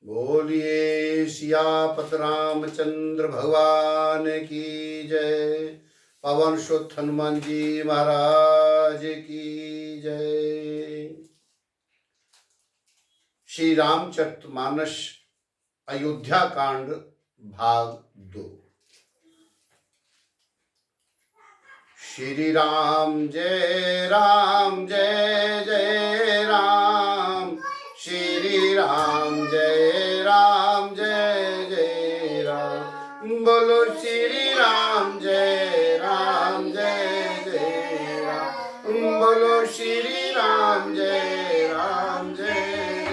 बोलिए सियापत रामचंद्र भगवान की जय। पवन सुत हनुमान जी महाराज की जय। श्री रामचरितमानस अयोध्या कांड भाग 2। श्री राम जय जय राम। श्री राम जय जय राम। बोलो श्री राम जय जय राम। बोलो श्री राम जय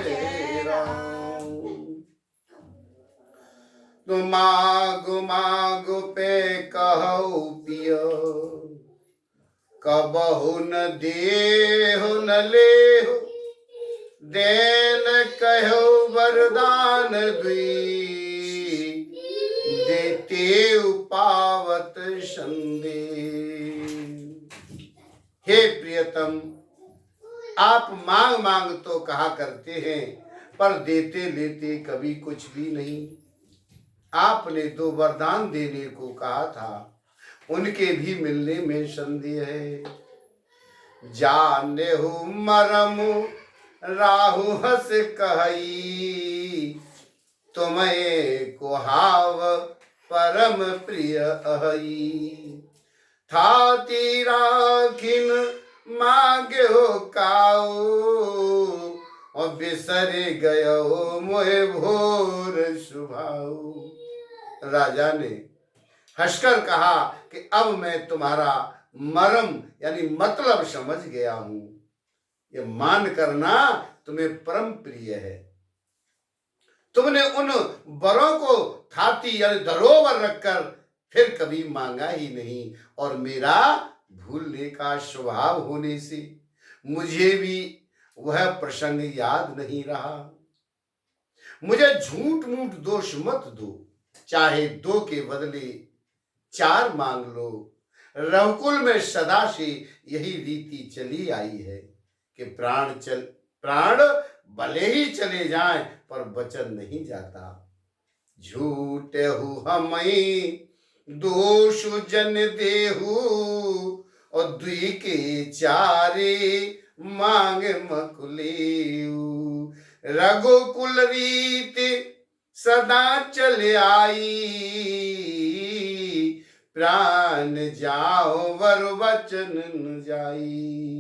जय राम। तुम मागु पे कहो पियो, कबहु न देहु न लेहु। देन कहो वरदान द्वी, देते पावत संदेह। हे प्रियतम, आप मांग मांग तो कहा करते हैं, पर देते लेते कभी कुछ भी नहीं। आपने तो वरदान देने को कहा था, उनके भी मिलने में संदेह है। जाने हूँ मरम राहु हस कही, तुम्हें कुहाव परम प्रिय अहि। था तीरा खिन मांगे हो काऊ, और बिसर गयो मोहे भोर सुभाऊ। राजा ने हंसकर कहा कि अब मैं तुम्हारा मरम यानी मतलब समझ गया हूं। ये मान करना तुम्हें परम प्रिय है। तुमने उन वरों को थाती यानी धरोवर रखकर फिर कभी मांगा ही नहीं, और मेरा भूलने का स्वभाव होने से मुझे भी वह प्रसंग याद नहीं रहा। मुझे झूठ मूठ दोष मत दो, चाहे 2 के बदले 4 मांग लो। रघुकुल में सदा से यही रीति चली आई है कि प्राण भले ही चले जाएं, पर वचन नहीं जाता। झूठ हु हमई दोष जन देहु, और 2 के 4 मांग मकुलेऊ। रघुकुल रीति सदा चले आई, प्राण जाओ वर वचन न जाई।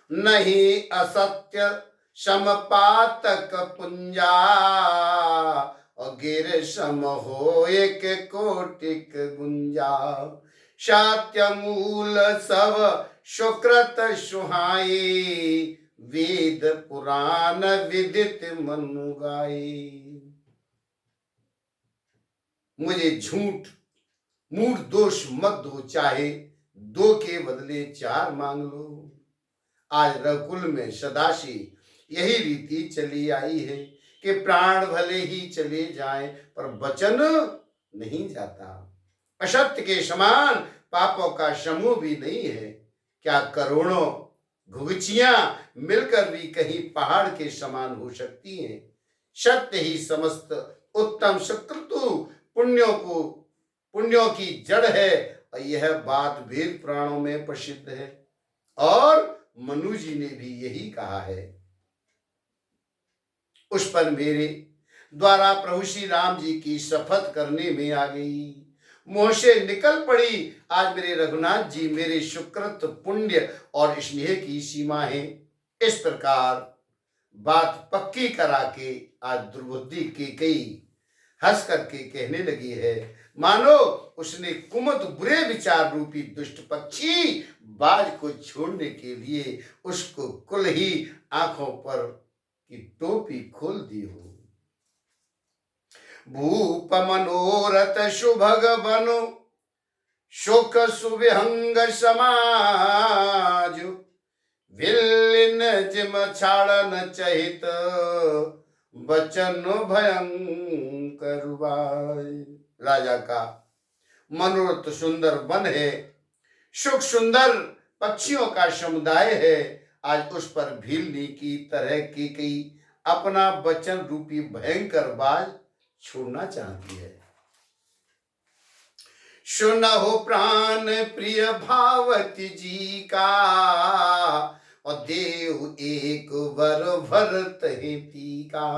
नहीं असत्य समपातक पुंजा, और गिर सम हो एक कोटिक गुंजा। सत्य मूल सब सुकृत सुहाई, वेद पुराण विदित मनु गाई। मुझे झूठ मूठ दोष मत दो, चाहे 2 के बदले 4 मांग लो। आज रघुकुल में सदा से यही रीति चली आई है कि प्राण भले ही चले जाएं, पर वचन नहीं जाता। असत्य के समान पापों का समूह भी नहीं है। क्या करोड़ों घुघचियां मिलकर भी कहीं पहाड़ के समान हो सकती हैं? सत्य ही समस्त उत्तम शत्रु पुण्यों की जड़ है, और यह बात वेद पुराणों में प्रसिद्ध है, और मनु जी ने भी यही कहा है। उस पर मेरे द्वारा प्रभु श्री राम जी की शपथ करने में आ गई, मुंह से निकल पड़ी। आज मेरे रघुनाथ जी मेरे सुकृत पुण्य और स्नेह की सीमा है। इस प्रकार बात पक्की करा के आज दुर्बुद्धि की कई हंस करके कहने लगी है, मानो उसने कुमत बुरे विचार रूपी दुष्ट पक्षी बाज को छोड़ने के लिए उसको कुल ही आंखों पर की टोपी खोल दी हो। भूप मनोरथ सुभग बनो, शोक सुविहंग समाज। विल्लिन जिम छाड़न चहित, बचन भयंकर बाय। राजा का मनोरथ सुंदर वन है, सुख सुंदर पक्षियों का समुदाय है। आज उस पर भीलनी की तरह की कई अपना वचन रूपी भयंकर बाज छोड़ना चाहती है। सुनहो प्राण प्रिय भावती जी का, और देव एक वर भरत हेती का।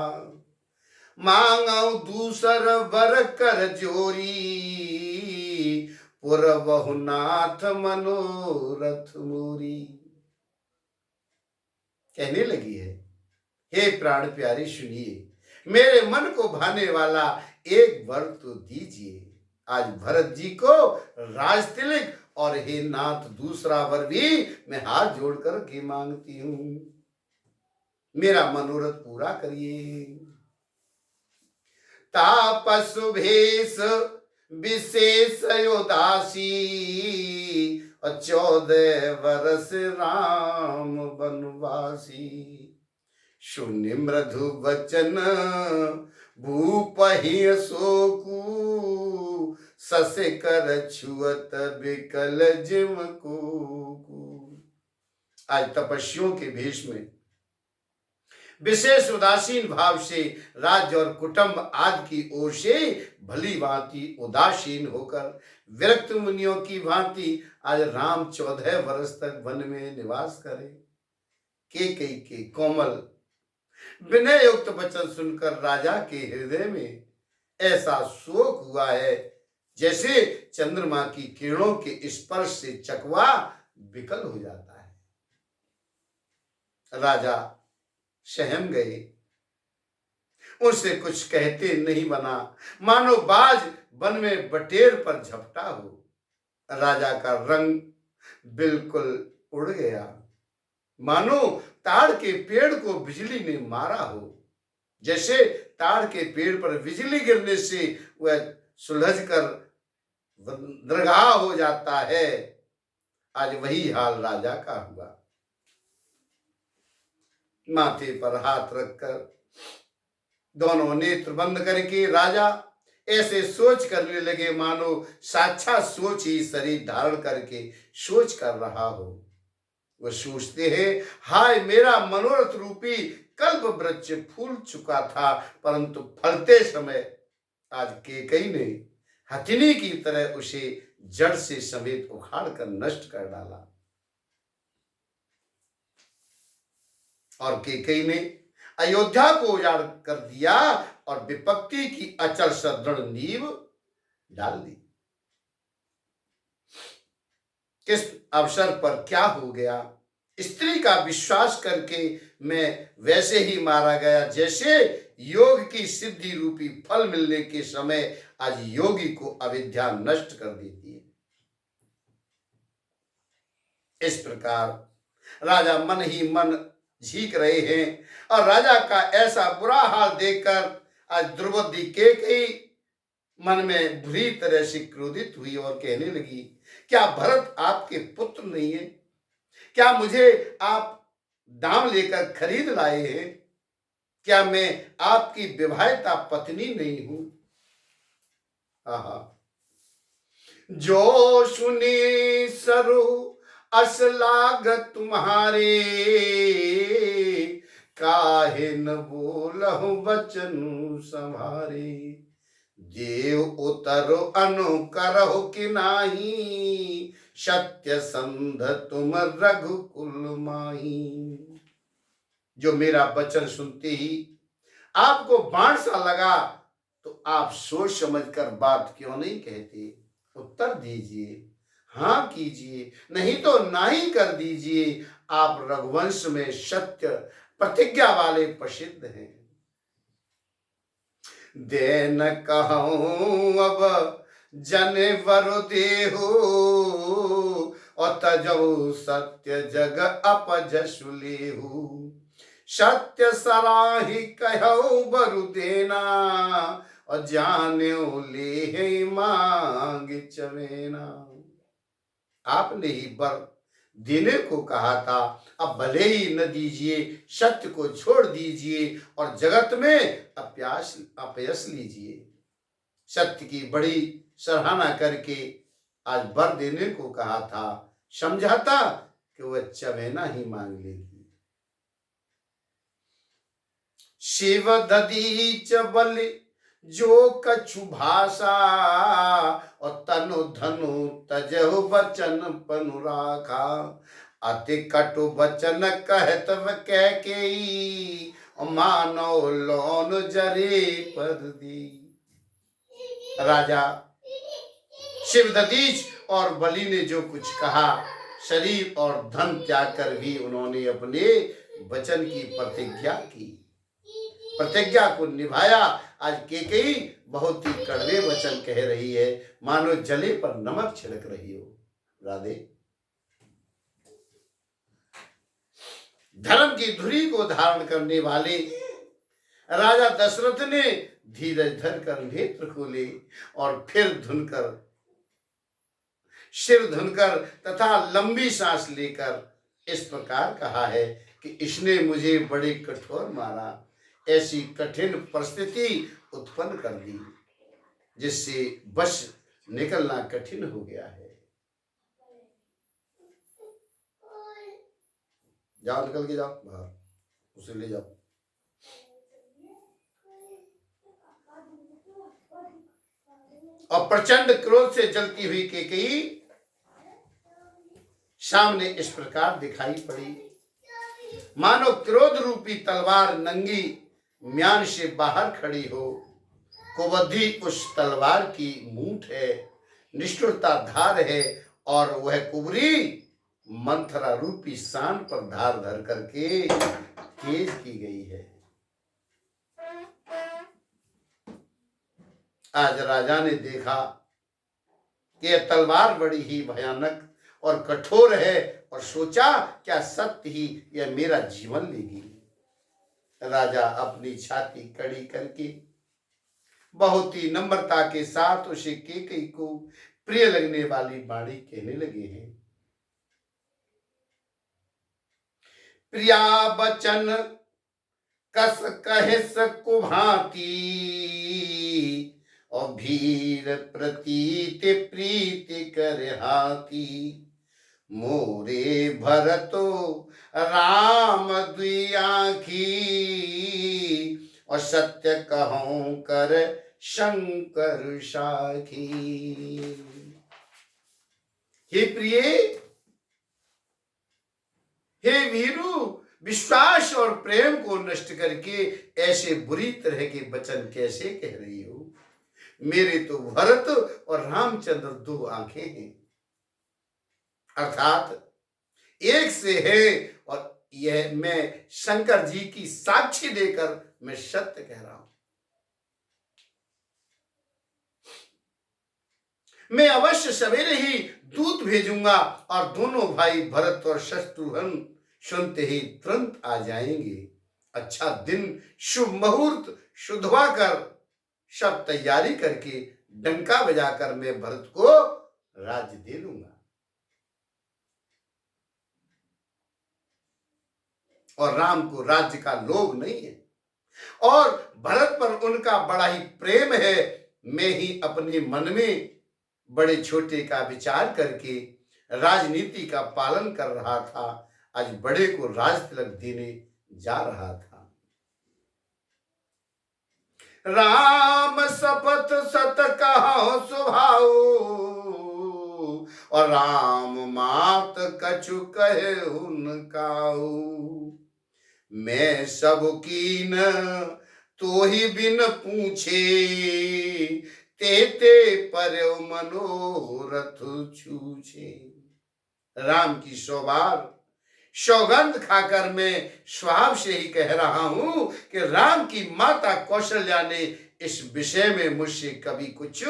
मांगो दूसर वर कर जोरी, पुरवहु नाथ मनोरथ मोरी। कहने लगी है, हे प्राण प्यारे सुनिए, मेरे मन को भाने वाला एक वर तो दीजिए। आज भरत जी को राज तिलक, और हे नाथ दूसरा वर भी मैं हाथ जोड़कर के मांगती हूं, मेरा मनोरथ पूरा करिए। तापस भेष विशेष उदासी, और 14 वर्ष राम वनवासी। शून्य मृदु वचन भूप ही शोकू, ससे कर छुअत बिकल जिम को। आज तपस्वियों के भेष में विशेष उदासीन भाव से राज्य और कुटुंब आदि की ओर से भली भांति उदासीन होकर विरक्त मुनियों की भांति आज राम 14 वर्ष तक वन में निवास करे। कैकेयी के कोमल विनय युक्त वचन सुनकर राजा के हृदय में ऐसा शोक हुआ है जैसे चंद्रमा की किरणों के स्पर्श से चकवा विकल हो जाता है। राजा सहम गए, उनसे कुछ कहते नहीं बना, मानो बाज वन में बटेर पर झपटा हो। राजा का रंग बिल्कुल उड़ गया, मानो ताड़ के पेड़ को बिजली ने मारा हो। जैसे ताड़ के पेड़ पर बिजली गिरने से वह सुलझ कर दरगाह हो जाता है, आज वही हाल राजा का हुआ। माथे पर हाथ रखकर दोनों नेत्र बंद करके राजा ऐसे सोच करने लगे मानो साक्षात सोच ही शरीर धारण करके सोच कर रहा हो। वह सोचते हैं, हाय मेरा मनोरथ रूपी कल्प वृक्ष फूल चुका था, परंतु फलते समय आज कैकेयी ने हथिनी की तरह उसे जड़ से समेत उखाड़ कर नष्ट कर डाला। और कैकेयी ने अयोध्या को उजाड़ कर दिया और विपत्ति की अचल सदृढ़ नींव डाल दी। किस अवसर पर क्या हो गया? स्त्री का विश्वास करके मैं वैसे ही मारा गया जैसे योग की सिद्धि रूपी फल मिलने के समय आज योगी को अविद्या नष्ट कर देती है। इस प्रकार राजा मन ही मन झीक रहे हैं, और राजा का ऐसा बुरा हाल देखकर आज द्रौपदी कैकेयी मन में बुरी तरह से क्रोधित हुई और कहने लगी, क्या भरत आपके पुत्र नहीं है? क्या मुझे आप दाम लेकर खरीद लाए हैं? क्या मैं आपकी विवाहिता पत्नी नहीं हूं? आहा, जो सुनी सरु अस लागत तुम्हारे, काहे न बोलहु वचन संभारे। देव उतरो अनुकरहु कि नाही, सत्य संध तुम रघुकुल माही। जो मेरा वचन सुनते ही आपको बाण सा लगा तो आप सोच समझकर बात क्यों नहीं कहते? उत्तर दीजिए, हाँ कीजिए, नहीं तो नाही कर दीजिए। आप रघुवंश में सत्य प्रतिज्ञा वाले प्रसिद्ध हैं। देन कहूं अब जने वरु देहु, और तजऊ सत्य जग अपजसु लेहु। सत्य सराही कहु बरु देना, और जान्यो ले मांग चवेना। आपने ही वर देने को कहा था, अब भले ही न दीजिए, सत्य को छोड़ दीजिए और जगत में अपयश लीजिए। सत्य की बड़ी सराहना करके आज वर देने को कहा था, समझा था कि वह चवेना ही मांग लेगी। शिव दधीच बल जो कछु भाषा, और तनु धनु तजहु बचन पनु राखा। अति कटु बचन कहत कह के, मानो लोन जरे पर दी। राजा शिवदधीच और बलि ने जो कुछ कहा, शरीर और धन त्याग कर भी उन्होंने अपने वचन की प्रतिज्ञा की, प्रतिज्ञा को निभाया। आज कैकेयी बहुत ही कड़वे वचन कह रही है, मानो जले पर नमक छिड़क रही हो। राधे, धर्म की धुरी को धारण करने वाले राजा दशरथ ने धीरज धरकर नेत्र खोले और फिर धुनकर, सिर धुनकर तथा लंबी सांस लेकर इस प्रकार कहा है कि इसने मुझे बड़े कठोर मारा, ऐसी कठिन परिस्थिति उत्पन्न कर दी जिससे बस निकलना कठिन हो गया है। जाओ, निकल के जाओ बाहर, उसे ले जाओ। और प्रचंड क्रोध से जलती हुई कैकेयी सामने इस प्रकार दिखाई पड़ी, मानो क्रोध रूपी तलवार नंगी म्यान से बाहर खड़ी हो। कुबद्धि उस तलवार की मूठ है, निष्ठुरता धार है, और वह कुबरी मंथरा रूपी सान पर धार धर करके तेज की गई है। आज राजा ने देखा कि यह तलवार बड़ी ही भयानक और कठोर है, और सोचा क्या सत्य ही यह मेरा जीवन लेगी। राजा अपनी छाती कड़ी करके बहुत ही नम्रता के साथ उसे कैकेयी को प्रिय लगने वाली बाणी कहने लगे हैं। प्रिया बचन कस कहे सकु भांति, और भीर प्रतीत प्रीति कर हाथी। मोरे भरतो राम दुई आँखी, और सत्य कहूं कर शंकर साखी। हे प्रिय, हे वीरू, विश्वास और प्रेम को नष्ट करके ऐसे बुरी तरह के वचन कैसे कह रही हो? मेरे तो भरत और रामचंद्र दो आंखें हैं, अर्थात एक से है, और यह मैं शंकर जी की साक्षी देकर मैं सत्य कह रहा हूं। मैं अवश्य सवेरे ही दूत भेजूंगा, और दोनों भाई भरत और शत्रुघ्न सुनते ही तुरंत आ जाएंगे। अच्छा दिन, शुभ मुहूर्त शुद्धवा कर सब तैयारी करके डंका बजाकर मैं भरत को राज्य दे दूंगा। और राम को राज्य का लोभ नहीं है, और भरत पर उनका बड़ा ही प्रेम है। मैं ही अपने मन में बड़े छोटे का विचार करके राजनीति का पालन कर रहा था, आज बड़े को राज तिलक देने जा रहा था। राम शपथ सत कहो सुभाऊ, और राम मात कछु कहे उनकाऊ। मैं सब कीन तो ही बिन पूछे, तेते पर मनोरथ छूछे। राम की सौगंध खाकर मैं स्वभाव से ही कह रहा हूं कि राम की माता कौशल्या ने इस विषय में मुझसे कभी कुछ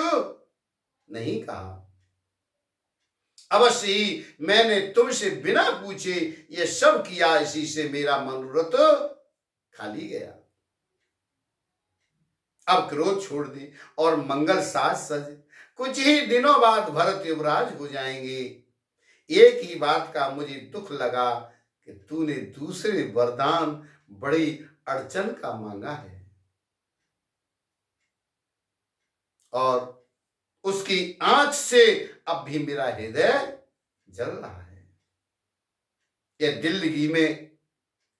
नहीं कहा। अवश्य ही मैंने तुमसे बिना पूछे ये सब किया, इसी से मेरा मनोरथ खाली गया। अब क्रोध छोड़ दे और मंगल साज सज। कुछ ही दिनों बाद भरत युवराज हो जाएंगे। एक ही बात का मुझे दुख लगा कि तूने दूसरे वरदान बड़ी अड़चन का मांगा है, और उसकी आंच से अब भी मेरा हृदय जल रहा है। यह दिल्ली में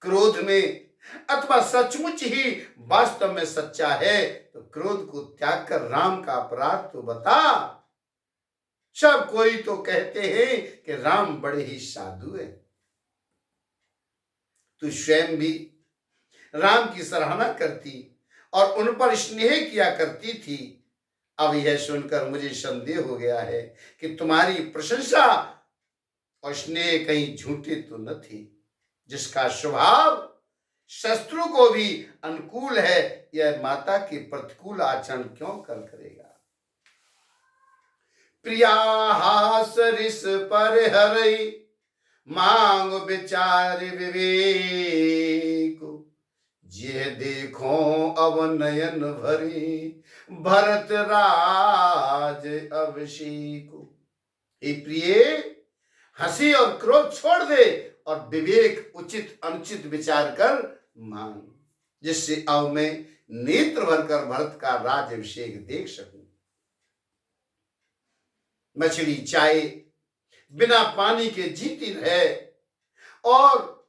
क्रोध में अथवा सचमुच ही वास्तव में सच्चा है तो क्रोध को त्याग कर राम का अपराध तो बता। सब कोई तो कहते हैं कि राम बड़े ही साधु है। तू स्वयं भी राम की सराहना करती और उन पर स्नेह किया करती थी। अब यह सुनकर मुझे संदेह हो गया है कि तुम्हारी प्रशंसा और स्नेह कहीं झूठे तो न थे। जिसका स्वभाव शत्रु को भी अनुकूल है, यह माता के प्रतिकूल आचरण क्यों करेगा। प्रिया हास रिस पर हरई मांग विचार विवेक, जे देखो अब नयन भरी भरत राज अभिषेक। हे प्रिय, हंसी और क्रोध छोड़ दे और विवेक उचित अनुचित विचार कर मांग, जिससे अब मैं नेत्र भरकर भरत का राज अभिषेक देख सकूं। मछली चाहे बिना पानी के जीती रहे और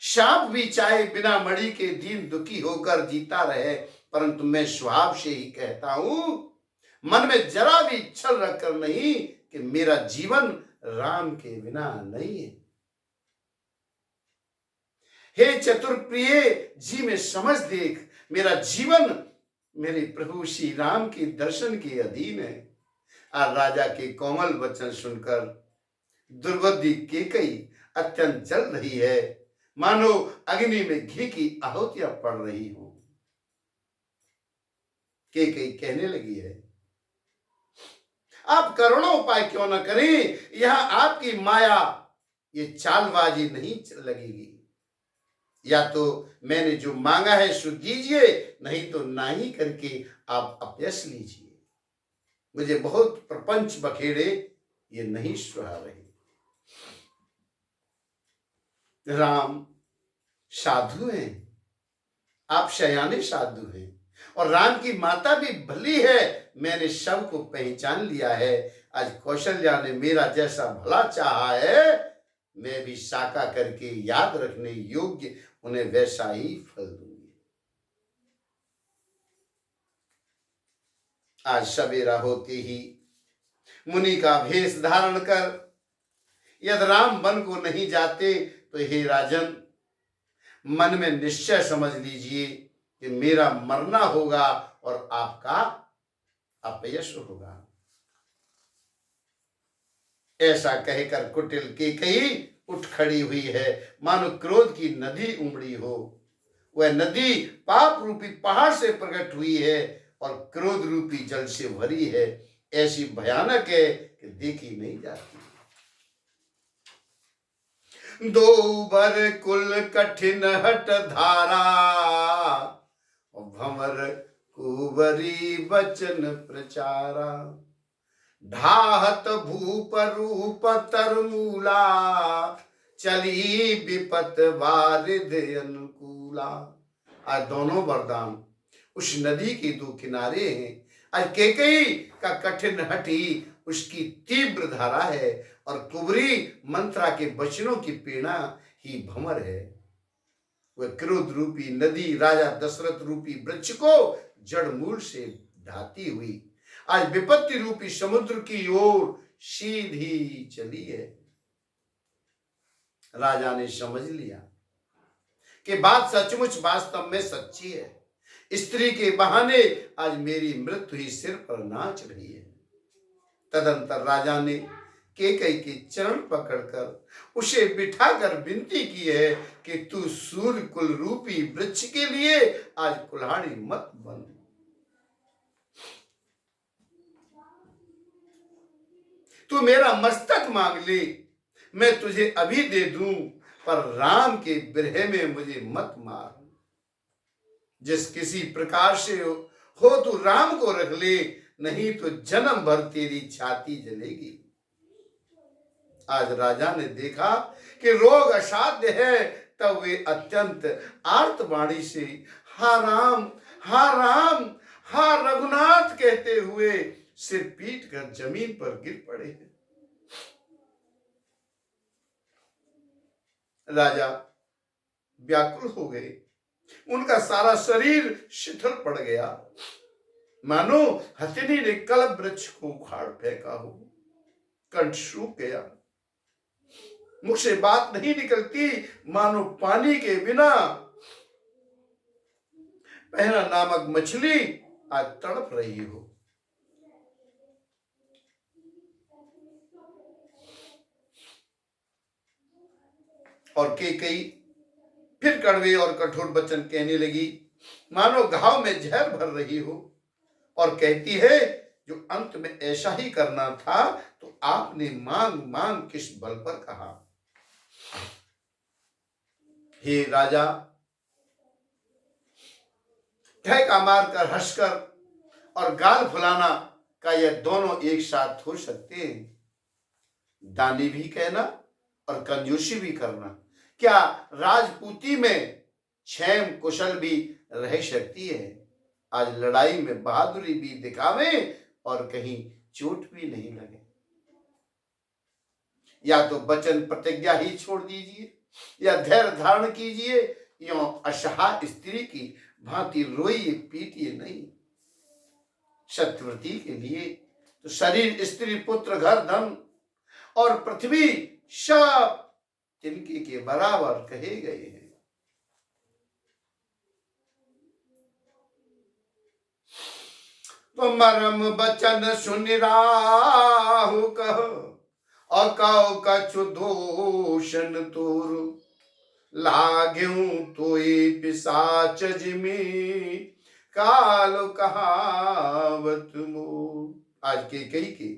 सांप भी चाहे बिना मणि के दीन दुखी होकर जीता रहे, परंतु मैं स्वभाव से ही कहता हूं, मन में जरा भी छल रखकर नहीं, कि मेरा जीवन राम के बिना नहीं है। हे चतुर प्रिय जी, में समझ देख, मेरा जीवन मेरे प्रभु श्री राम के दर्शन के अधीन है। और राजा के कोमल वचन सुनकर दुर्बुद्धि केकई अत्यंत जल रही है, मानो अग्नि में घी की आहुतियां पड़ रही हो। केकई कहने लगी है, आप करोड़ों उपाय क्यों न करें, यहां आपकी माया ये चालबाजी नहीं लगेगी। या तो मैंने जो मांगा है सो दीजिए, नहीं तो नाही करके आप अपयश लीजिए। मुझे बहुत प्रपंच बखेड़े ये नहीं सुहा रही। राम साधु हैं, आप शयाने साधु हैं, और राम की माता भी भली है। मैंने सबको पहचान लिया है। आज कौशल्या ने मेरा जैसा भला चाहा है, मैं भी साका करके याद रखने योग्य उन्हें वैसा ही फल दूंगी। आज सवेरा होते ही मुनि का भेष धारण कर यदि राम वन को नहीं जाते तो हे राजन, मन में निश्चय समझ लीजिए कि मेरा मरना होगा और आपका अपयश होगा। ऐसा कहकर कुटिल केकई उठ खड़ी हुई है, मानो क्रोध की नदी उमड़ी हो। वह नदी पाप रूपी पहाड़ से प्रकट हुई है और क्रोध रूपी जल से भरी है। ऐसी भयानक है कि देखी नहीं जाती। दो बर कुल कठिन हट धारा, भंवर कुबरी बचन प्रचारा। ढाहत भूप रूप तरमूला, चली विपत वारिद अनुकूला। आज दोनों वरदान उस नदी के दो किनारे हैं। आज केकई का कठिन हट ही उसकी तीव्र धारा है और कुबरी मंत्रा के वचनों की पीड़ा ही भंवर है। वह क्रोध रूपी नदी राजा दशरथ रूपी वृक्ष को जड़ मूल से ढाती हुई आज विपत्ति रूपी समुद्र की ओर सीधी चली है। राजा ने समझ लिया कि बात सचमुच वास्तव में सच्ची है। स्त्री के बहाने आज मेरी मृत्यु ही सिर पर नाच रही है। तदंतर राजा ने केकई के चरण पकड़कर उसे बिठाकर विनती की है कि तू सूर्य कुल रूपी वृक्ष के लिए आज कुल्हाड़ी मत बन। तू मेरा मस्तक मांग ले, मैं तुझे अभी दे दूं, पर राम के विरह में मुझे मत मार। जिस किसी प्रकार से हो तू राम को रख ले, नहीं तो जन्म भर तेरी छाती जलेगी। आज राजा ने देखा कि रोग असाध्य है, तब वे अत्यंत आर्तवाणी से हा राम, हा राम, हा रघुनाथ कहते हुए सिर पीट कर जमीन पर गिर पड़े हैं। राजा व्याकुल हो गए। उनका सारा शरीर शिथिल पड़ गया, मानो हथिनी ने कल्प वृक्ष को उखाड़ फेंका हो। कंठ सूख गया, मुख से बात नहीं निकलती, मानो पानी के बिना पहना नामक मछली आज तड़प रही हो। और कैकेयी फिर कड़वे और कठोर वचन कहने लगी, मानो घाव में जहर भर रही हो, और कहती है जो अंत में ऐसा ही करना था तो आपने मांग मांग किस बल पर कहा। हे राजा, ठहका मारकर हंसकर और गाल फुलाना का यह दोनों एक साथ हो सकते हैं? दानी भी कहना और कंजूसी भी करना, क्या राजपूती में क्षेम कुशल भी रह सकती है? आज लड़ाई में बहादुरी भी दिखावे और कहीं चोट भी नहीं लगे। या तो वचन प्रतिज्ञा ही छोड़ दीजिए या धैर्य धारण कीजिए, यो असहाय स्त्री की भांति रोइए पीटिए नहीं। सत्यव्रती के लिए तो शरीर, स्त्री, पुत्र, घर, धन और पृथ्वी सब तिनके के बराबर कहे गए हैं। तो मरम बचन सुन राहु कह, अकाउ कछु दोषन तोर, लाग्यूं तोई पिशाच जिमी, काल कहावत मोर। आज कैकेयी के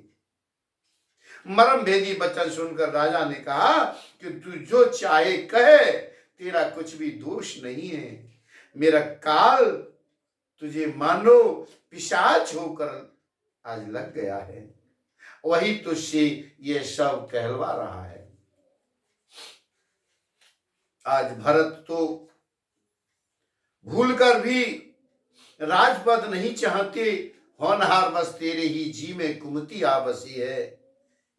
मर्म भेदी वचन सुनकर राजा ने कहा कि तू जो चाहे कहे, तेरा कुछ भी दोष नहीं है। मेरा काल तुझे मानो पिशाच होकर आज लग गया है, वही तुझसे ये सब कहलवा रहा है। आज भरत तो भूलकर भी राजपद नहीं चाहते, होनहार बस तेरे ही जी में कुमति आ बसी है।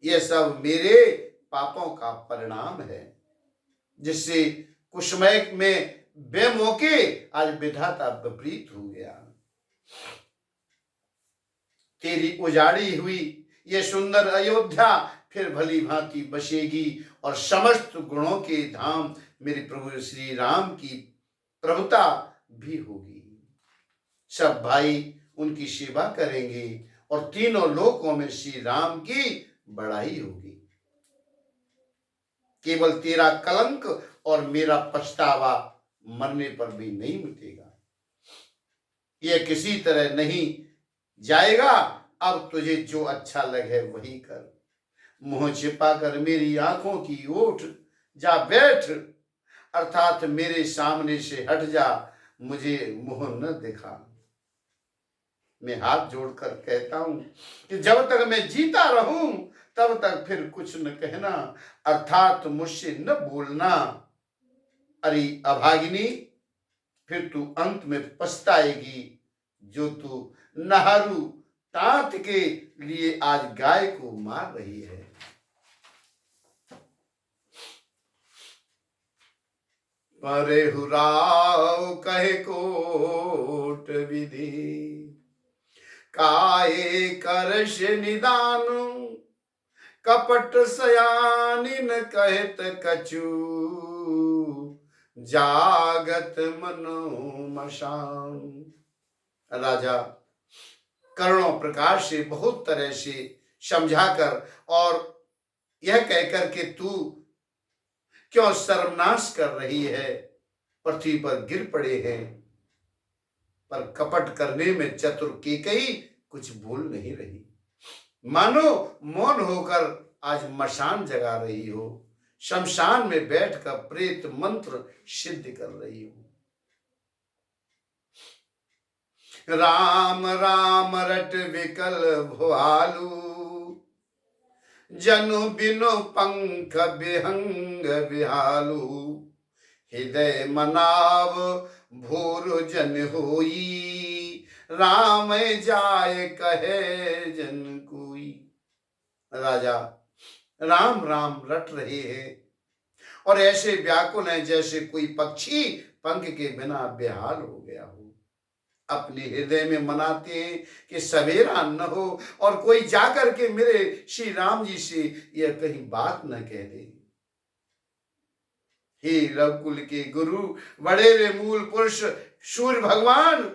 यह सब मेरे पापों का परिणाम है, जिससे कुशमय में बेमौके आज विधाता विपरीत हो गया। तेरी उजाड़ी हुई ये सुंदर अयोध्या फिर भली भांति बसेगी और समस्त गुणों के धाम मेरे प्रभु श्री राम की प्रभुता भी होगी। सब भाई उनकी सेवा करेंगे और तीनों लोकों में श्री राम की बड़ाई होगी। केवल तेरा कलंक और मेरा पछतावा मरने पर भी नहीं मिटेगा। यह किसी तरह नहीं जाएगा। अब तुझे जो अच्छा लगे वही कर। मुंह छिपा कर मेरी आंखों की ओट जा बैठ, अर्थात मेरे सामने से हट जा, मुझे मुंह न दिखा। मैं हाथ जोड़कर कहता हूं कि जब तक मैं जीता रहूं तब तक फिर कुछ न कहना, अर्थात मुझसे न बोलना। अरे अभागिनी, फिर तू अंत में पछताएगी, जो तू नहरू तांत के लिए आज गाय को मार रही है। परे हुराव कहे कोट विधि, काये करश निदान, कपट सयानिन कहत कछु, जागत मनो मशान। राजा करुणों प्रकार से बहुत तरह से समझाकर और यह कहकर के तू क्यों सर्वनाश कर रही है, पृथ्वी पर गिर पड़े हैं। पर कपट करने में चतुर कैकेयी कुछ भूल नहीं रही, मानो मौन होकर आज मशान जगा रही हो, शमशान में बैठकर प्रेत मंत्र सिद्ध कर रही हो। राम राम रट विकल भुआलू, जनु बिनु पंख विहंग विहालू, हृदय मनाव भोर जन होई, राम जाय कहे जन कोई। राजा राम राम रट रहे हैं और ऐसे व्याकुल हैं जैसे कोई पक्षी पंख के बिना बेहाल हो गया हो। अपने हृदय में मनाते हैं कि सवेरा न हो और कोई जाकर के मेरे श्री राम जी से यह कहीं बात न कह दे। हे रघुकुल के गुरु, बड़े वे मूल पुरुष सूर्य भगवान,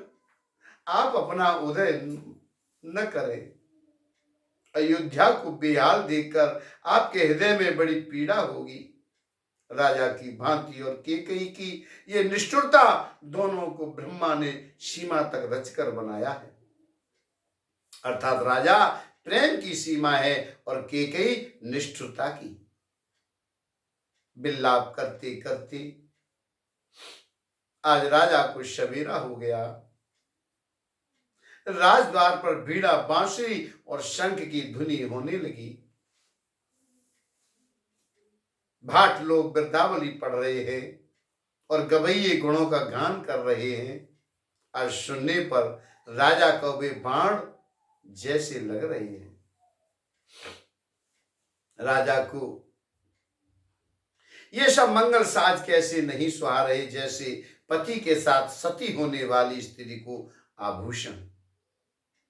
आप अपना उदय न करें। अयोध्या को बेहाल देखकर आपके हृदय में बड़ी पीड़ा होगी। राजा की भांति और केकई की ये निष्ठुरता, दोनों को ब्रह्मा ने सीमा तक रचकर बनाया है। अर्थात राजा प्रेम की सीमा है और केकई निष्ठुरता की। विलाप करते करते आज राजा को सवेरा हो गया। राजद्वार पर बीड़ा, बांसुरी और शंख की धुनी होने लगी। भाट लोग वृंदावली पढ़ रहे हैं और गवैये गुणों का गान कर रहे हैं। आज सुनने पर राजा को वे बाण जैसे लग रहे हैं। राजा को ये सब मंगल साज कैसे नहीं सुहा रहे, जैसे पति के साथ सती होने वाली स्त्री को आभूषण।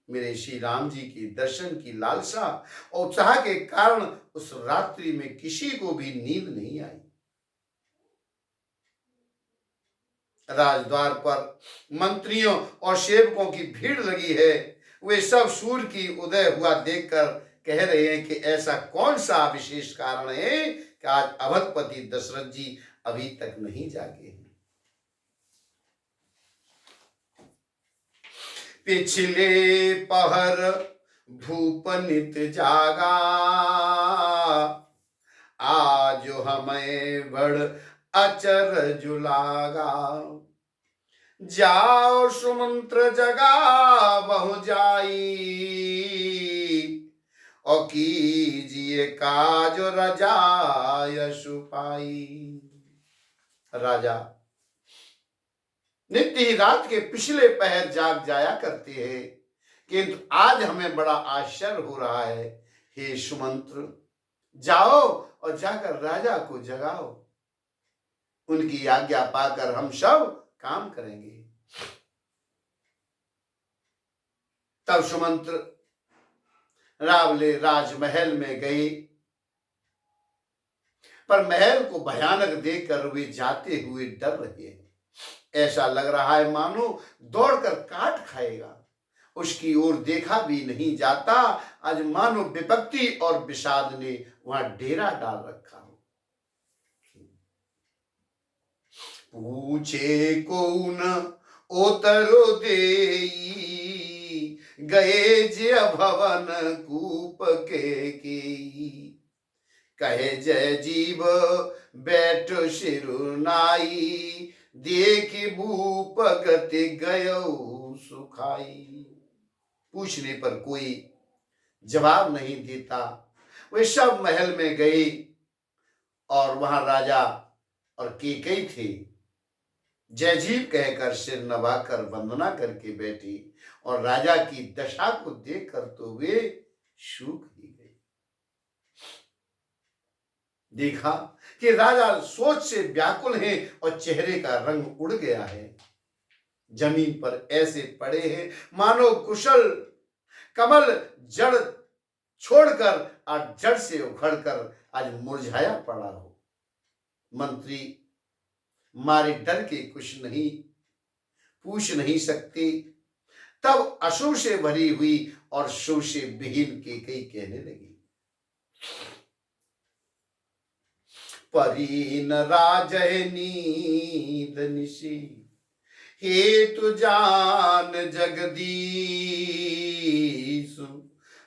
मेरे श्री राम जी के दर्शन की लालसा और उत्साह के कारण उस रात्रि में किसी को भी नींद नहीं आई। राजद्वार पर मंत्रियों और सेवकों की भीड़ लगी है। वे सब सूर्य की उदय हुआ देखकर कह रहे हैं कि ऐसा कौन सा विशेष कारण है कि आज अवधपति दशरथ जी अभी तक नहीं जागे हैं। पिछले पहर भूप नित जागा, आज हमें बड़ अचरज लागा। जाओ सुमंत्र जगा बहु जाई, और कीजिए काज रजायश पाई। राजा नित्य ही रात के पिछले पहर जाग जाया करते हैं, किंतु आज हमें बड़ा आश्चर्य हो रहा है। हे सुमंत्र, जाओ और जाकर राजा को जगाओ। उनकी आज्ञा पाकर हम सब काम करेंगे। तब सुमंत्र रावले राजमहल में गए, पर महल को भयानक देखकर वे जाते हुए डर रहे हैं। ऐसा लग रहा है मानो दौड़कर काट खाएगा। उसकी ओर देखा भी नहीं जाता। आज मानो विपत्ति और विषाद ने वहां डेरा डाल रखा हो। पूछे कौन ओतरो देई, गए जे भवन कूप के की। कहे जय जीव बैठ सिरुनाई, देखी भूप गति गयो सुखाई। पूछने पर कोई जवाब नहीं देता। वे सब महल में गए और वहां राजा और केकई थे। जय जीव कहकर सिर नवाकर वंदना करके बैठी और राजा की दशा को देखकर तो वे सूख ही गए। देखा कि राजा सोच से व्याकुल हैं और चेहरे का रंग उड़ गया है। जमीन पर ऐसे पड़े हैं मानो कुशल कमल जड़ छोड़कर आज जड़ से उखड़कर आज मुरझाया पड़ा हो। मंत्री मारे डर के कुछ नहीं पूछ नहीं सकते। तब अशुभ से भरी हुई और शुभ से विहीन केकई कहने लगी, परीन राजय नींद निशी, हेतु जान जगदीशु।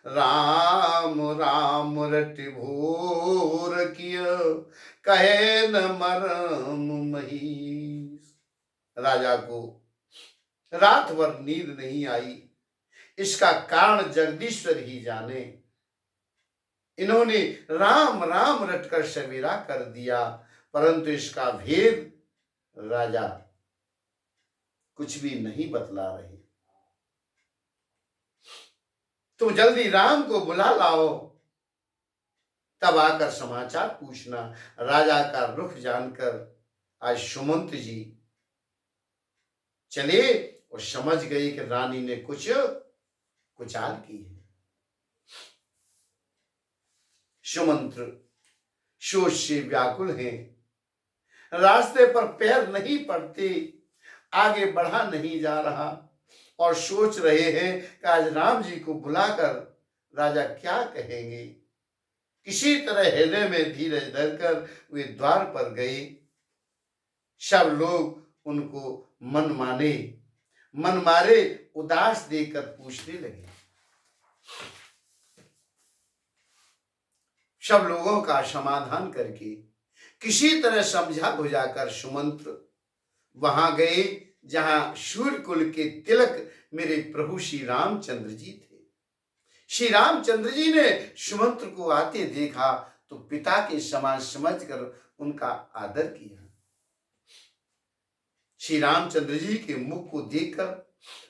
राम राम रट भोर किय, कहे न मरम महीस। राजा को रात भर नींद नहीं आई। इसका कारण जगदीश्वर ही जाने। इन्होंने राम राम रटकर सवेरा कर दिया, परंतु इसका भेद राजा कुछ भी नहीं बतला रहे। तुम जल्दी राम को बुला लाओ, तब आकर समाचार पूछना। राजा का रुख जानकर आज सुमंत जी चले और समझ गए कि रानी ने कुछ कुचाल की है। सुमंत्र सोच से व्याकुल हैं, रास्ते पर पैर नहीं पड़ते, आगे बढ़ा नहीं जा रहा और सोच रहे हैं कि आज राम जी को बुलाकर राजा क्या कहेंगे। किसी तरह हृदय में धीरज धरकर वे द्वार पर गए। सब लोग उनको मन मारे उदास देकर पूछने लगे। सब लोगों का समाधान करके किसी तरह समझा बुझाकर सुमंत्र वहां गए जहां सूर्यकुल के तिलक मेरे प्रभु श्री रामचंद्र जी थे। श्री रामचंद्र जी ने सुमंत्र को आते देखा तो पिता के समान समझकर उनका आदर किया। श्री रामचंद्र जी के मुख को देखकर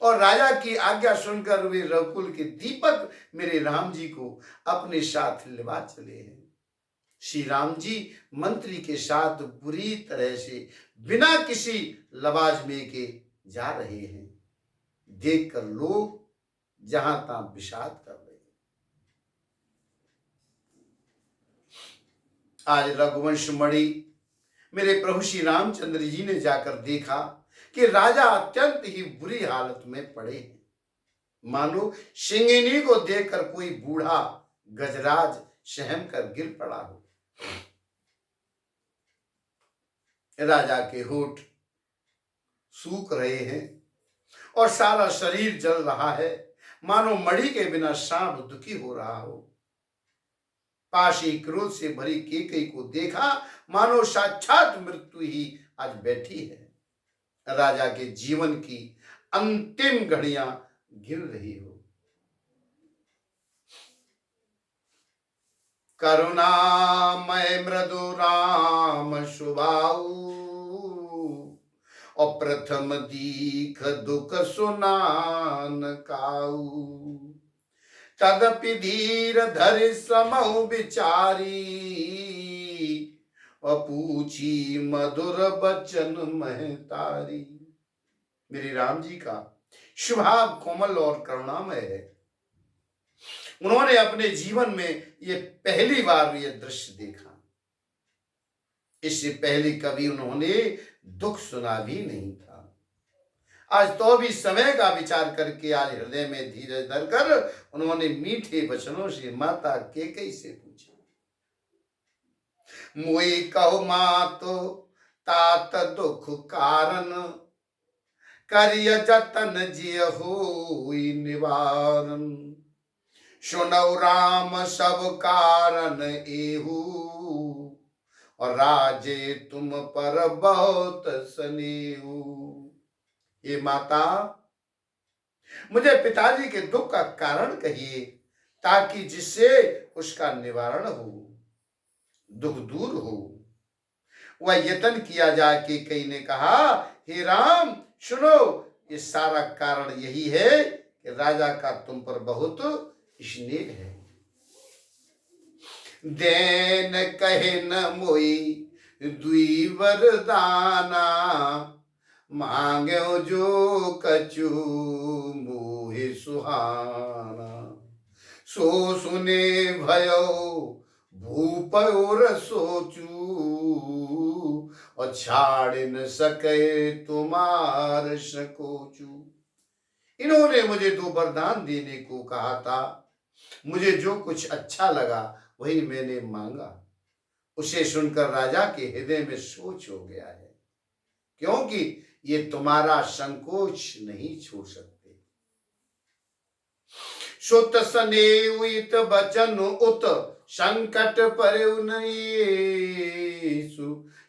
और राजा की आज्ञा सुनकर वे रघुकुल के दीपक मेरे राम जी को अपने साथ लिवा चले हैं। श्री राम जी मंत्री के साथ बुरी तरह से बिना किसी लवाजमे के जा रहे हैं। देखकर लोग जहां तहां विषाद कर रहे हैं। आज रघुवंश मणि मेरे प्रभु श्री रामचंद्र जी ने जाकर देखा कि राजा अत्यंत ही बुरी हालत में पड़े हैं, मानो सिंगिनी को देखकर कोई बूढ़ा गजराज सहम कर गिर पड़ा हो। राजा के होठ सूख रहे हैं और सारा शरीर जल रहा है, मानो मणि के बिना सांप दुखी हो रहा हो। पाशी क्रोध से भरी केकई को देखा, मानो साक्षात मृत्यु ही आज बैठी है। राजा के जीवन की अंतिम घड़ियां गिर रही हो। करुणामय मृदु राम सुभाऊ और प्रथम दीख दुख सुनान काऊ। तदपि धीर धरि समहु विचारी और पूछी मधुर बचन महतारी। मेरे राम जी का स्वभाव कोमल और करुणामय है। उन्होंने अपने जीवन में ये पहली बार ये दृश्य देखा। इससे पहले कभी उन्होंने दुख सुना भी नहीं था। आज तो भी समय का विचार करके आज हृदय में धीरज धरकर उन्होंने मीठे वचनों से माता केकई से पूछा। मोई कहो मातो तात दुख कारण, करिय जतन जिय होई निवारण। सुनौ राम सब कारण एहू, और राजे तुम पर बहुत स्नेहू। ये माता, मुझे पिताजी के दुख का कारण कहिए, ताकि जिससे उसका निवारण हो, दुख दूर हो। वह यत्न किया जाए कि कई ने कहा, हे राम सुनो, ये सारा कारण यही है कि राजा का तुम पर बहुत स्नेह है। देन कहे न मोई दुई वरदाना, मांगो जो कछु मोहि सुहाना। सो सुने भयो भूप और सोचू, और छाड़ न सके तुम्हार सकोचू। इन्होंने मुझे 2 वरदान देने को कहा था। मुझे जो कुछ अच्छा लगा वही मैंने मांगा। उसे सुनकर राजा के हृदय में सोच हो गया है, क्योंकि ये तुम्हारा संकोच नहीं छोड़ सकते। सुत स्नेहित बचन उत संकट परउनयेसु,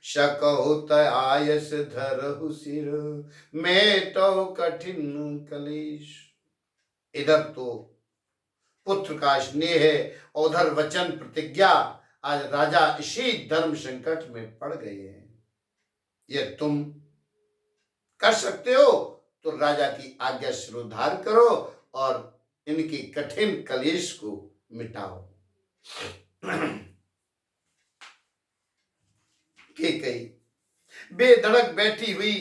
शकहुत आयस धरहु सिर, मैं तो कठिन कलेश। इधर तो पुत्र का स्नेह है, उधर वचन प्रतिज्ञा। आज राजा इसी धर्म संकट में पड़ गए हैं। ये तुम कर सकते हो तो राजा की आज्ञा शिरोधार्य करो और इनके कठिन कलेश को मिटाओ। कैकेयी बेधड़क बैठी हुई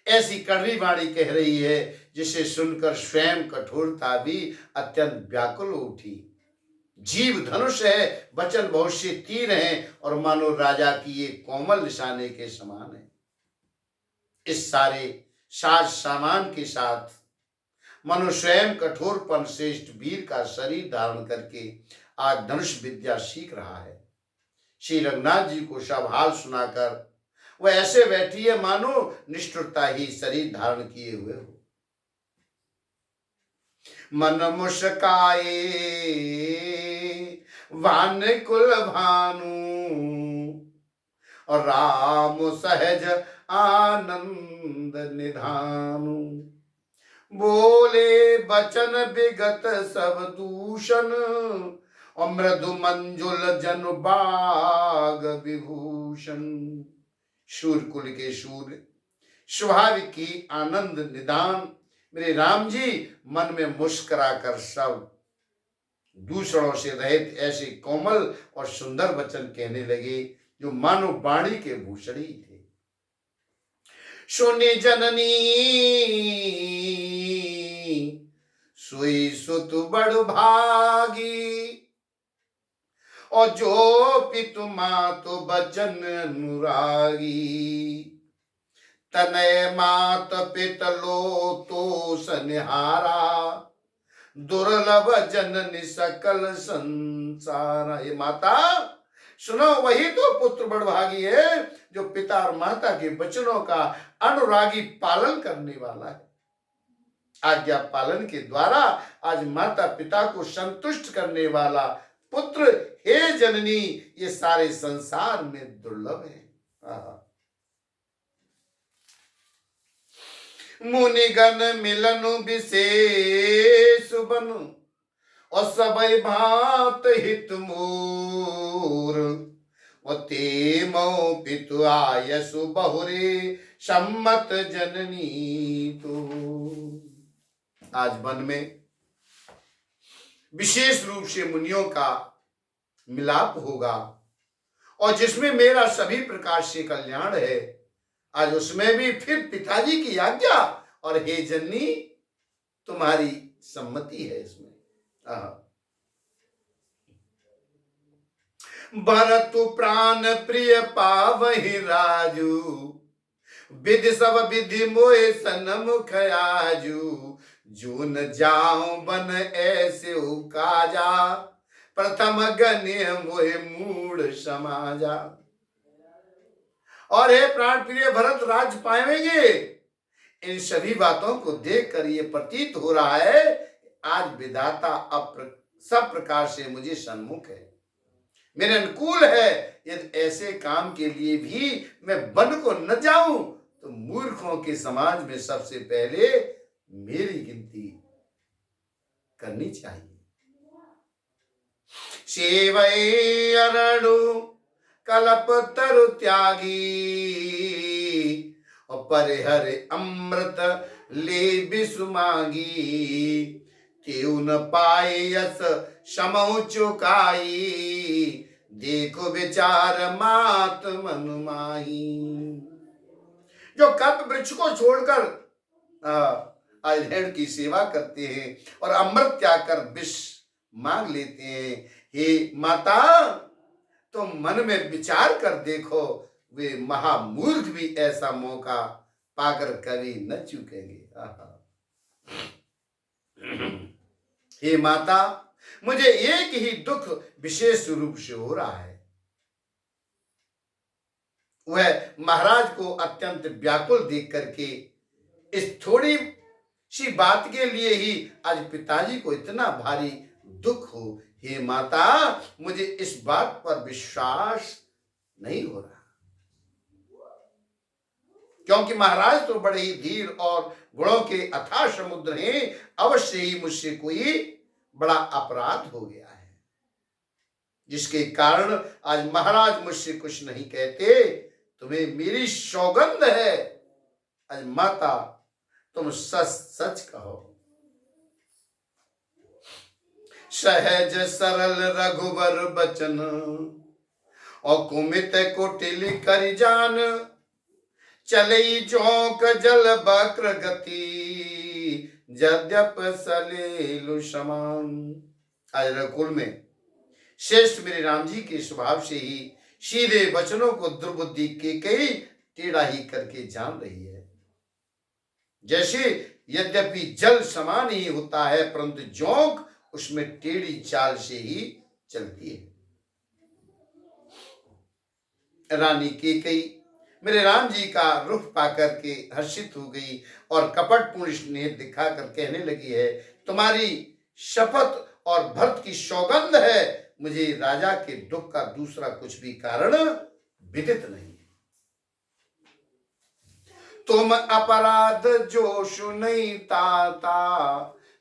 ऐसी कड़वी वाणी कह रही है जिसे सुनकर स्वयं कठोरता भी अत्यंत व्याकुल हो उठी। जीव धनुष है, वचन भविष्य तीर है और मानो राजा की ये कोमल निशाने के समान है। इस सारे साज सामान के साथ मनु स्वयं कठोरपन श्रेष्ठ वीर का शरीर धारण करके आज धनुष विद्या सीख रहा है। श्री रघुनाथ जी को सब हाल सुनाकर वह ऐसे बैठी है मानो निष्ठुरता ही शरीर धारण किए हुए हो। मन मुस्काए वान कुल भानु और राम सहज आनंद निधानु। बोले बचन विगत सब दूषण और मृदु मंजुल जन बाग विभूषण। शूर कुल के शूर स्वाभाविक की आनंद निदान मेरे राम जी मन में मुस्कुरा कर सब दूषणों से रहित ऐसे कोमल और सुंदर वचन कहने लगे जो मानो वाणी के भूषण ही थे। सुनि जननी सुई सुत बड़ भागी और जो पितु मातु बचन अनुरागी। तनय मात पित लो तो सनिहारा दुर्लभ जननी सकल संसार। ये माता सुनो, वही तो पुत्र बड़भागी है जो पिता और माता के वचनों का अनुरागी पालन करने वाला है। आज्ञा पालन के द्वारा आज माता पिता को संतुष्ट करने वाला पुत्र हे जननी ये सारे संसार में दुर्लभ है। मुनिगण मिलन विशेष बनु और सबई भात हित मोर और ते मो पितु आयसु बहुरे सम्मत जननी। तो आज वन में विशेष रूप से मुनियों का मिलाप होगा और जिसमें मेरा सभी प्रकार से कल्याण है। आज उसमें भी फिर पिताजी की आज्ञा और हे जननी तुम्हारी सम्मति है इसमें। भरतु प्राण प्रिय पावहि राजू विधि सब विधि मोहे सन्मुख आजू। जून जाऊं बन ऐसे काजा प्रथम गण्य मोहे मूड समाजा। और हे प्राण प्रिय भरत राज पाएंगे। इन सभी बातों को देखकर ये प्रतीत हो रहा है आज विधाता सब प्रकार से मुझे सन्मुख है, मेरे अनुकूल है। यदि ऐसे काम के लिए भी मैं वन को न जाऊं तो मूर्खों के समाज में सबसे पहले मेरी गिनती करनी चाहिए। सेवै अरणु कलप तरु त्यागी और परिहर अमृत ले बिसुमागी। तेउ न पाए यस समौ चुकाई देखो विचार मात मनु माही। जो कल्प वृक्ष को छोड़कर अधेड़ की सेवा करते हैं और अमृत त्याग कर विष मांग लेते हैं, हे माता तो मन में विचार कर देखो वे महामूर्ख भी ऐसा मौका पाकर कभी न चूकेंगे। हे माता मुझे एक ही दुख विशेष रूप से हो रहा है, वह महाराज को अत्यंत व्याकुल देख करके इस थोड़ी सी बात के लिए ही आज पिताजी को इतना भारी दुख हो। हे माता मुझे इस बात पर विश्वास नहीं हो रहा, क्योंकि महाराज तो बड़े ही धीर और गुणों के अथाह समुद्र हैं। अवश्य ही मुझसे कोई बड़ा अपराध हो गया है जिसके कारण आज महाराज मुझसे कुछ नहीं कहते। तुम्हें मेरी सौगंध है, आज माता तुम सच सच कहो। सहज सरल रघुवर बचन और कुमित कोटिल कर जान, चलई चौक जल बक्र गति, यद्यप सलेलु समान। आज रघुकुल में श्रेष्ठ मेरे राम जी के स्वभाव से ही सीधे वचनों को दुर्बुद्धि के कई टेढ़ा ही करके जान रही है। जैसे यद्यपि जल समान ही होता है, परंतु जोंक उसमें टेढ़ी चाल से ही चलती है। रानी कैकेयी मेरे राम जी का रुख पाकर के हर्षित हो गई और कपटपूर्ण स्नेह दिखाकर कहने लगी है, तुम्हारी शपथ और भरत की सौगंध है, मुझे राजा के दुख का दूसरा कुछ भी कारण विदित नहीं। तुम अपराध जोशु नहीं ताता,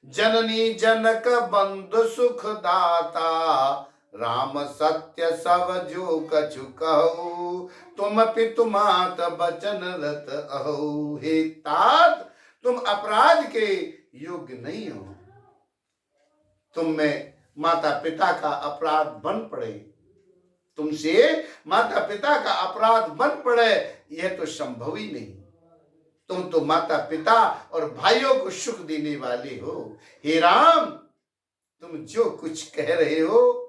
जननी जनक बंधु सुख दाता, राम सत्य सब जो कछु कहु, तुम पितु मात बचन रत अहो। हे तात, तुम अपराध के योग्य नहीं हो। तुम में माता पिता का अपराध बन पड़े, तुमसे माता पिता का अपराध बन पड़े, यह तो संभव ही नहीं। तुम तो माता पिता और भाइयों को सुख देने वाले हो। हे राम, तुम जो कुछ कह रहे हो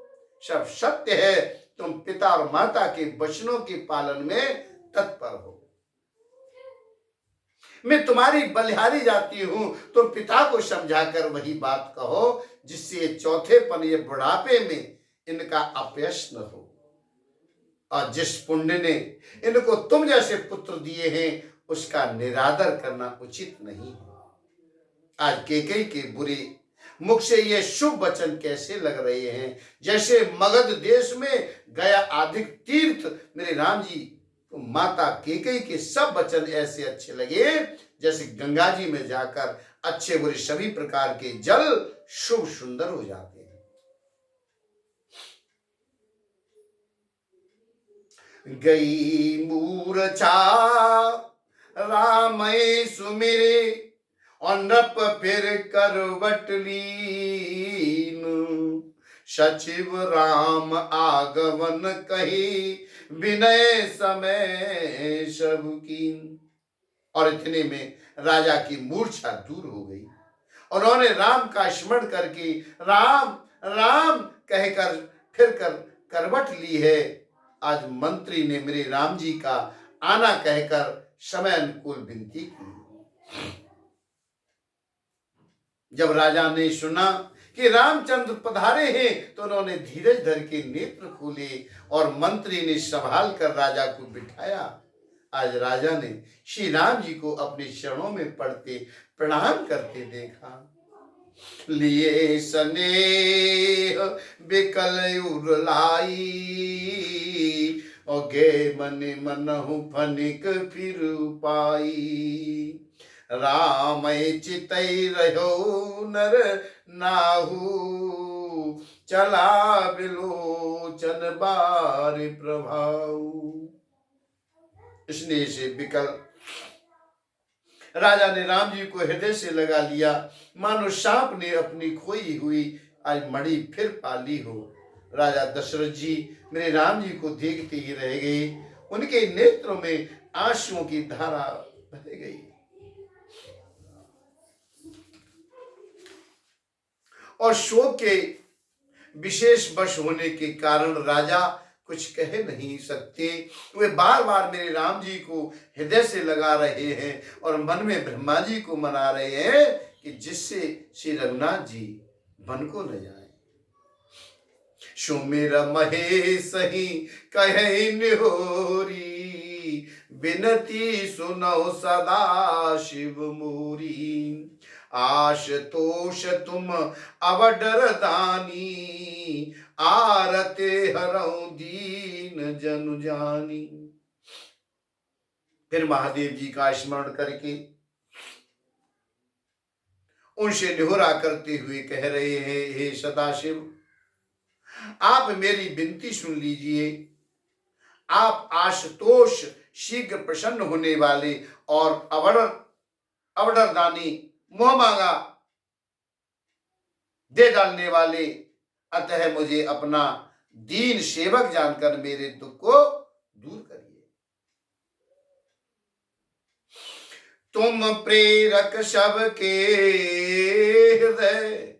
सब सत्य है। तुम पिता और माता के वचनों के पालन में तत्पर हो। मैं तुम्हारी बलिहारी जाती हूं, तो पिता को समझाकर वही बात कहो जिससे चौथेपन ये बुढ़ापे में इनका अपयश न हो। और जिस पुण्य ने इनको तुम जैसे पुत्र दिए हैं, उसका निरादर करना उचित नहीं है। आज कैकेयी के बुरे मुख से ये शुभ वचन कैसे लग रहे हैं, जैसे मगध देश में गया आदिक तीर्थ मेरे राम जी को माता कैकेयी के सब वचन ऐसे अच्छे लगे जैसे गंगा जी में जाकर अच्छे बुरे सभी प्रकार के जल शुभ सुंदर हो जाते हैं। गई मूर्छा रामय सुमिरे, और नृप फिर करवट लीन, सचिव राम आगमन कही, विनय समय सब कीन। और इतने में राजा की मूर्छा दूर हो गई। उन्होंने राम का स्मरण करके राम राम कहकर फिर करवट ली है। आज मंत्री ने मेरे राम जी का आना कहकर समय अनुकूल विनती की। जब राजा ने सुना कि रामचंद्र पधारे हैं, तो उन्होंने धीरज धर के नेत्र खोले और मंत्री ने संभाल कर राजा को बिठाया। आज राजा ने श्री राम जी को अपने चरणों में पड़ते प्रणाम करते देखा। लिए स्नेह बिकल उरलाई, और गे मन मनहु फनिक फिर पाई, राम चितई रहो नर नाहू, चला बिलोचन बार प्रभाऊ। स्नेह से बिकल राजा ने राम जी को हृदय से लगा लिया, मानो सांप ने अपनी खोई हुई आज मणि फिर पाली हो। राजा दशरथ जी मेरे राम जी को देखते ही रह गए। उनके नेत्रों में आंसुओं की धारा बह गई और शोक के विशेष वश होने के कारण राजा कुछ कह नहीं सकते। वे बार बार मेरे राम जी को हृदय से लगा रहे हैं और मन में ब्रह्मा जी को मना रहे हैं कि जिससे श्री रघुनाथ जी वन को न जाए। सुमिर महेश ही कहे निहोरी, बिनती सुनो सदा शिव मोरी, आशुतोष तुम अवडर दानी, आरते हरऊ दीन जनु जानी। फिर महादेव जी का स्मरण करके उनसे निहोरा करते हुए कह रहे हैं, हे सदाशिव, आप मेरी विनती सुन लीजिए। आप आशुतोष शीघ्र प्रसन्न होने वाले और अवडर दानी मोह मांगा दे डालने वाले, अतः मुझे अपना दीन सेवक जानकर मेरे दुख को दूर करिए। तुम प्रेरक सबके हृदय,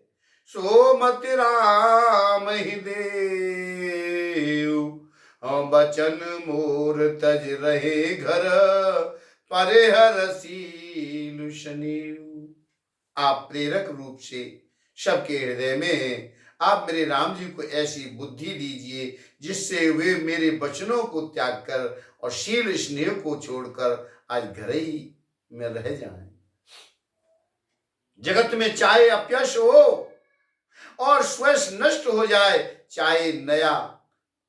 सोमति राम ही देव। बचन मोर तज रहे घर, परिहर सीलु शनीव। आप प्रेरक रूप से सबके हृदय में हैं। आप मेरे राम जी को ऐसी बुद्धि दीजिए जिससे वे मेरे वचनों को त्याग कर और शील स्नेह को छोड़कर आज घर ही में रह जाएं। जगत में चाहे अपयश हो और स्वयं नष्ट हो जाए, चाहे नया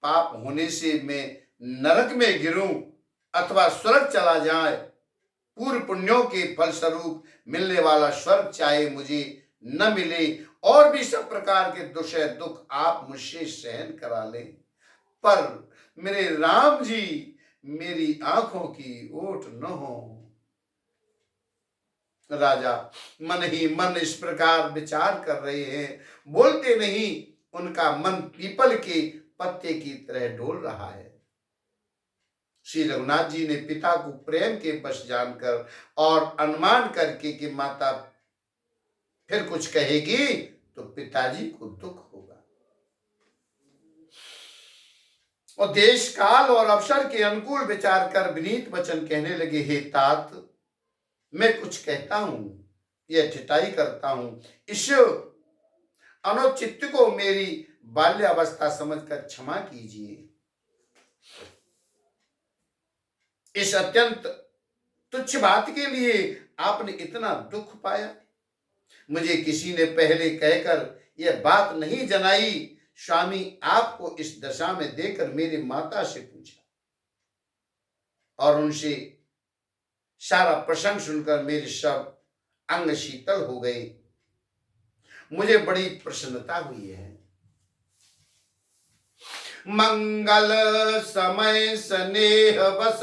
पाप होने से मैं नरक में गिरूं अथवा स्वर्ग चला जाए, पूर्व पुण्यों के फलस्वरूप मिलने वाला स्वर्ग चाहे मुझे न मिले, और भी सब प्रकार के दुख आप मुझसे सहन करा लें, पर मेरे राम जी मेरी आंखों की ओट न हो। राजा मन ही मन इस प्रकार विचार कर रहे हैं, बोलते नहीं। उनका मन पीपल के पत्ते की तरह डोल रहा है। श्री रघुनाथ जी ने पिता को प्रेम के वश जानकर और अनुमान करके कि माता फिर कुछ कहेगी तो पिताजी को दुख होगा, और देश काल और अवसर के अनुकूल विचार कर विनीत वचन कहने लगे, हे तात, मैं कुछ कहता हूं, यह ठिठाई करता हूं। इस अनुचित को मेरी बाल्यावस्था समझकर क्षमा कीजिए। इस अत्यंत तुच्छ बात के लिए आपने इतना दुख पाया। मुझे किसी ने पहले कहकर यह बात नहीं जनाई। स्वामी आपको इस दशा में देकर मेरी माता से पूछा और उनसे सारा प्रसंग सुनकर मेरे सब अंग शीतल हो गए। मुझे बड़ी प्रसन्नता हुई है। मंगल समय स्नेह बस,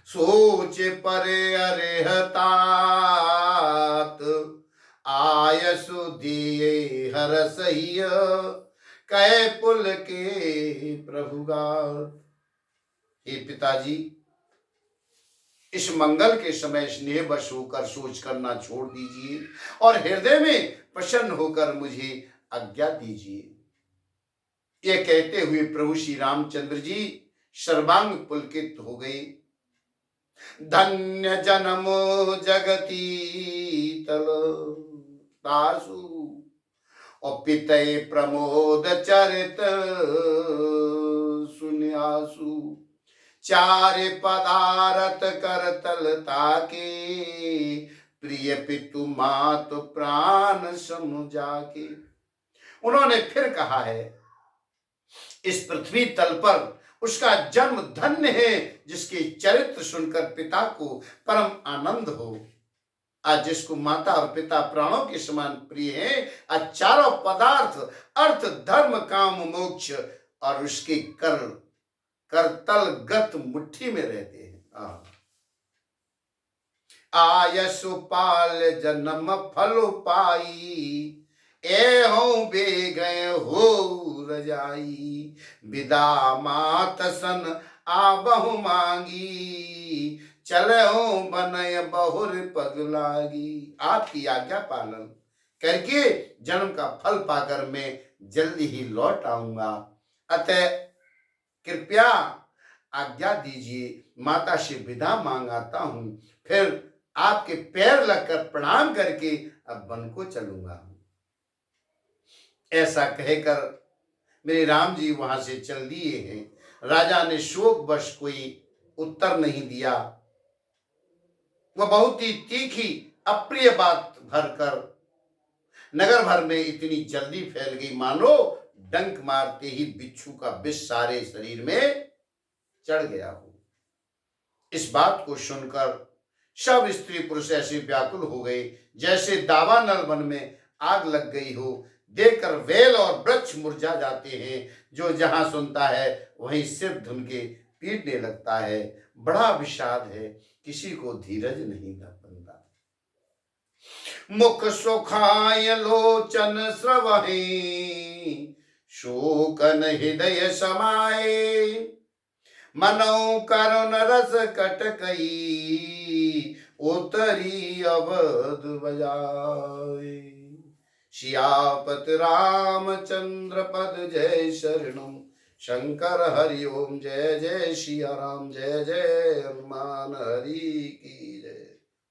सोच परे अरेहतात। आयसु दिए हर सहिय, कै पुल के प्रभुगात। हे पिताजी, इस मंगल के समय स्नेह वश होकर सोच करना छोड़ दीजिए और हृदय में प्रसन्न होकर मुझे आज्ञा दीजिए। यह कहते हुए प्रभु श्री रामचंद्र जी सर्वांग पुलकित हो गए। धन्य जन्म जगती तल तासु, और पितय प्रमोद चरित सुन्यासु। चार पदारथ कर तल ताके, प्रिय पितु मातु प्राण समुझा के। उन्होंने फिर कहा है, इस पृथ्वी तल पर उसका जन्म धन्य है जिसके चरित्र सुनकर पिता को परम आनंद हो। आज जिसको माता और पिता प्राणों के समान प्रिय हैं, आज चारों पदार्थ अर्थ धर्म काम मोक्ष और उसके करतल गत मुट्ठी में रहते हैं। आयसु पाल जन्म फल पाई, ए हो बे गए हो रजाई। विदा मात सन आबहु मांगी, चले हो बनय बहुर पग लागी। आपकी आज्ञा पालन करके जन्म का फल पाकर मैं जल्दी ही लौट आऊंगा, अतः कृपया आज्ञा दीजिए। माता से विदा मांगाता हूं, फिर आपके पैर लगकर प्रणाम करके अब वन को चलूंगा। ऐसा कहकर मेरे राम जी वहां से चल दिए हैं। राजा ने शोक वश कोई उत्तर नहीं दिया। वह बहुत ही तीखी अप्रिय बात भरकर नगर भर में इतनी जल्दी फैल गई मानो डंक मारते ही बिच्छू का विष सारे शरीर में चढ़ गया हो। इस बात को सुनकर सब स्त्री पुरुष ऐसे व्याकुल हो गए जैसे दावानल वन में आग लग गई हो। देखकर वेल और वृक्ष मुरझा जाते हैं। जो जहां सुनता है वहीं सिर धुन के पीटने लगता है। बड़ा विषाद है, किसी को धीरज नहीं बनता। मुख सुखाय लोचन स्रवहि, शोकन हृदय समाए, मनो करुण रस कटकई, उतरी अवध बजाए। सियापत रामचंद्र पद जय शरणम, शंकर हरि ओम जय जय सिया राम, जय जय हनुमान हरि की।